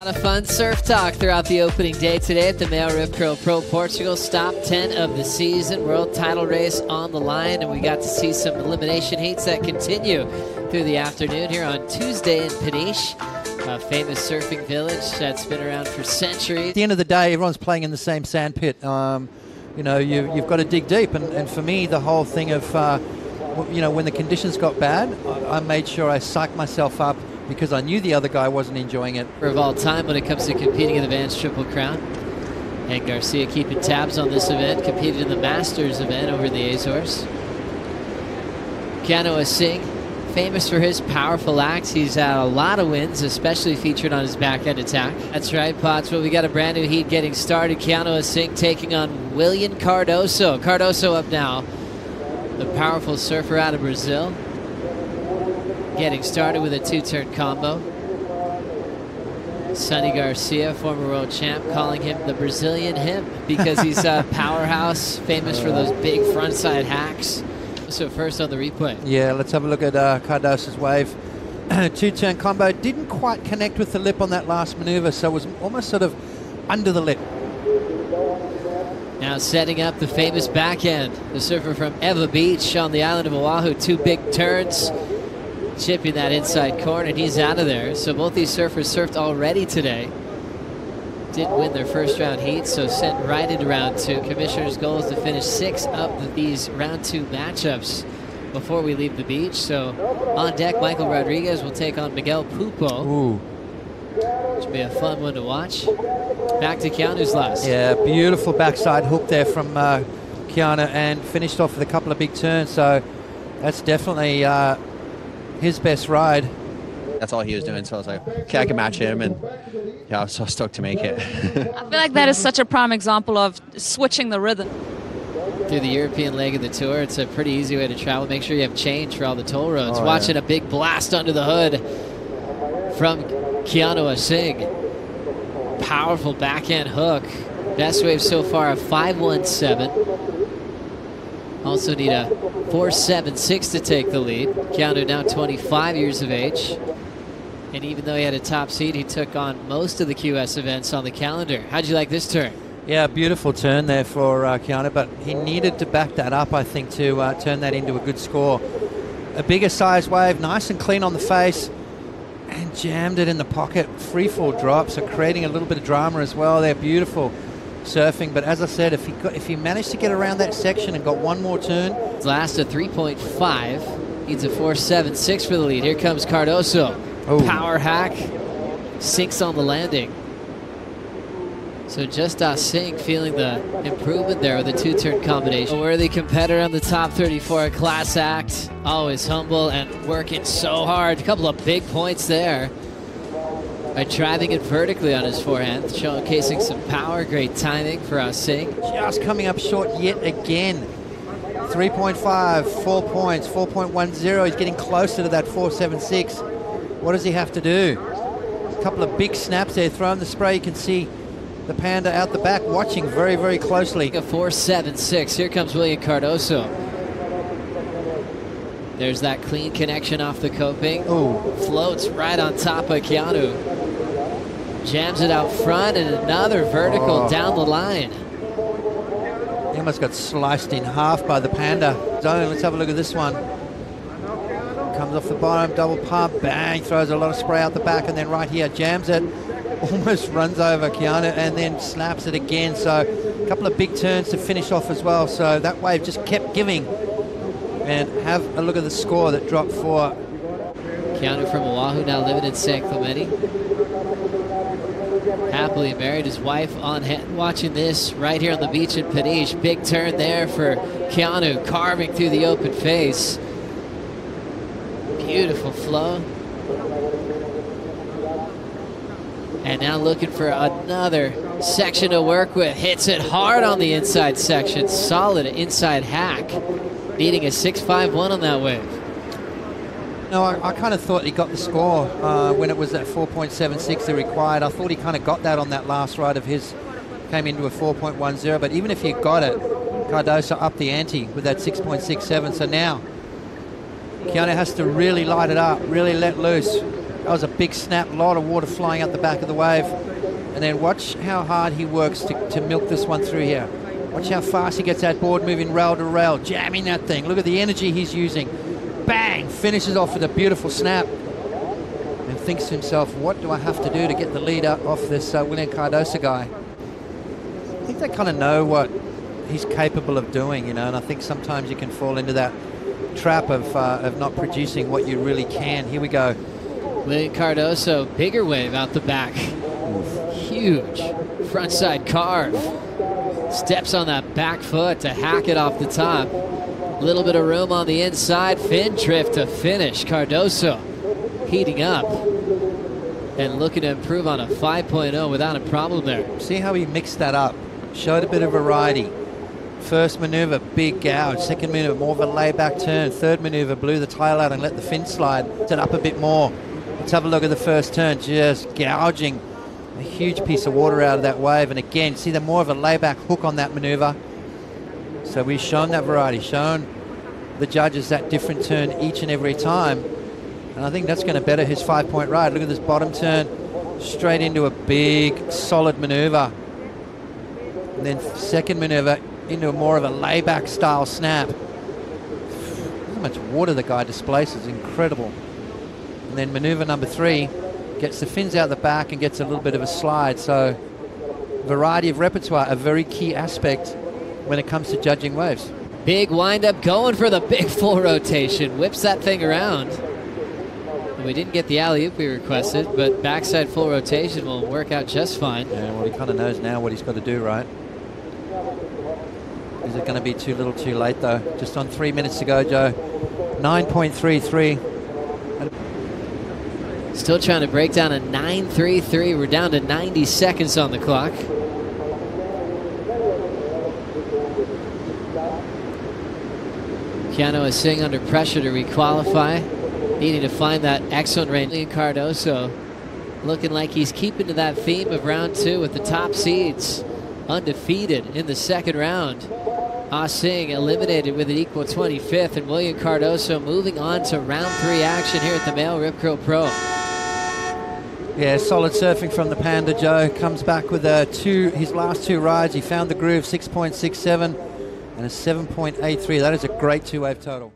A lot of fun surf talk throughout the opening day today at the MEO Rip Curl Pro Portugal. Stop 10 of the season, world title race on the line, and we got to see some elimination heats that continue through the afternoon here on Tuesday in Peniche, a famous surfing village that's been around for centuries. At the end of the day, everyone's playing in the same sand pit. You know, you've got to dig deep, and for me, the whole thing of, you know, when the conditions got bad, I made sure I psyched myself up, because I knew the other guy wasn't enjoying it. Of all time when it comes to competing in the Vans Triple Crown. And Garcia keeping tabs on this event, competed in the Masters event over in the Azores. Keanu Asing, famous for his powerful acts. He's had a lot of wins, especially featured on his backhand attack. That's right, Potts. Well, we got a brand new heat getting started. Keanu Asing taking on Willian Cardoso. Cardoso up now, the powerful surfer out of Brazil. Getting started with a two-turn combo. Sonny Garcia, former world champ, calling him the Brazilian him because he's a powerhouse, famous for those big frontside hacks. So first on the replay. Yeah, let's have a look at Cardoso's wave. Two-turn combo. Didn't quite connect with the lip on that last maneuver, so it was almost sort of under the lip. Now setting up the famous backhand. The surfer from Eva Beach on the island of Oahu. Two big turns. Chipping that inside corner, and he's out of there. So both these surfers surfed already today. Didn't win their first round heat, so sent right into round two. Commissioner's goal is to finish 6 of these round 2 matchups before we leave the beach. So on deck, Michael Rodriguez will take on Miguel Pupo. Ooh. Which will be a fun one to watch. Back to Keanu's last. Yeah, beautiful backside hook there from Keanu, and finished off with a couple of big turns. So that's definitely his best ride. That's all he was doing, so I was like, okay, I can match him, and yeah, I was so stoked to make it. I feel like that is such a prime example of switching the rhythm. Through the European leg of the tour, it's a pretty easy way to travel. Make sure you have change for all the toll roads. Watching a big blast under the hood from Keanu Asing. Powerful backhand hook. Best wave so far, a 5.17. Also need a 4.76 to take the lead. Keanu now 25 years of age. And even though he had a top seed, he took on most of the QS events on the calendar. How'd you like this turn? Yeah, beautiful turn there for Keanu, but he needed to back that up, I think, to turn that into a good score. A bigger size wave, nice and clean on the face, and jammed it in the pocket. Free fall drop, so creating a little bit of drama as well there. Beautiful surfing, but as I said, if he managed to get around that section and got one more turn. Last a 3.5. Needs a 4.76 for the lead. Here comes Cardoso. Oh. Power hack. Sinks on the landing. So just Asing feeling the improvement there with a two-turn combination. A worthy competitor on the top 34. A class act. Always humble and working so hard. A couple of big points there. By driving it vertically on his forehand, showcasing some power. Great timing for Asing. Just coming up short yet again. 3.5, 4 points, 4.10. He's getting closer to that 4.76. What does he have to do? A couple of big snaps there, throwing the spray. You can see the panda out the back watching very, very closely. A 4.76. Here comes Willian Cardoso. There's that clean connection off the coping. Ooh. Floats right on top of Keanu. Jams it out front, and another vertical down the line. He almost got sliced in half by the panda. Zone, let's have a look at this one. Comes off the bottom, double pump, bang, throws a lot of spray out the back, and then right here, jams it, almost runs over Keanu, and then slaps it again. So a couple of big turns to finish off as well. So that wave just kept giving. And have a look at the score that dropped for Keanu from Oahu, now living in San Clemente. Happily married, his wife on hand, watching this right here on the beach in Peniche. Big turn there for Keanu, carving through the open face. Beautiful flow. And now looking for another section to work with. Hits it hard on the inside section. Solid inside hack. Needing a 6.51 on that wave. No, I kind of thought he got the score when it was that 4.76 he required. I thought he kind of got that on that last ride of his. Came into a 4.10, but even if he got it, Cardoso upped the ante with that 6.67. So now Keanu has to really light it up, really let loose. That was a big snap, a lot of water flying up the back of the wave. And then watch how hard he works to milk this one through here. Watch how fast he gets that board moving rail to rail, jamming that thing. Look at the energy he's using. Bang! Finishes off with a beautiful snap. And thinks to himself, what do I have to do to get the lead up off this Willian Cardoso guy? I think they kind of know what he's capable of doing, you know, and I think sometimes you can fall into that trap of not producing what you really can. Here we go. Willian Cardoso, bigger wave out the back. Huge frontside carve. Steps on that back foot to hack it off the top. Little bit of room on the inside. Fin drift to finish. Cardoso heating up and looking to improve on a 5.0 without a problem there. See how he mixed that up. Showed a bit of variety. First maneuver, big gouge. Second maneuver, more of a layback turn. Third maneuver, blew the tail out and let the fin slide. Set up a bit more. Let's have a look at the first turn. Just gouging a huge piece of water out of that wave. And again, see the more of a layback hook on that maneuver. So we've shown that variety, shown the judges that different turn each and every time. And I think that's going to better his 5-point ride. Look at this bottom turn, straight into a big, solid maneuver. And then second maneuver into a more of a layback style snap. How much water the guy displaces, incredible. And then maneuver number 3, gets the fins out the back and gets a little bit of a slide. So variety of repertoire, a very key aspect when it comes to judging waves. Big windup, going for the big full rotation. Whips that thing around. And we didn't get the alley-oop we requested, but backside full rotation will work out just fine. Yeah, well, he kind of knows now what he's got to do, right? Is it going to be too little too late, though? Just on 3 minutes to go, Joe. 9.33. Still trying to break down a 9.33. We're down to 90 seconds on the clock. Keanu Asing under pressure to requalify, needing to find that excellent range. Willian Cardoso looking like he's keeping to that theme of round 2 with the top seeds undefeated in the second round. Asing eliminated with an equal 25th, and Willian Cardoso moving on to round 3 action here at the MEO Rip Curl Pro. Yeah, solid surfing from the Panda, Joe. Comes back with his last 2 rides. He found the groove, 6.67 and a 7.83. That is a great 2-wave total.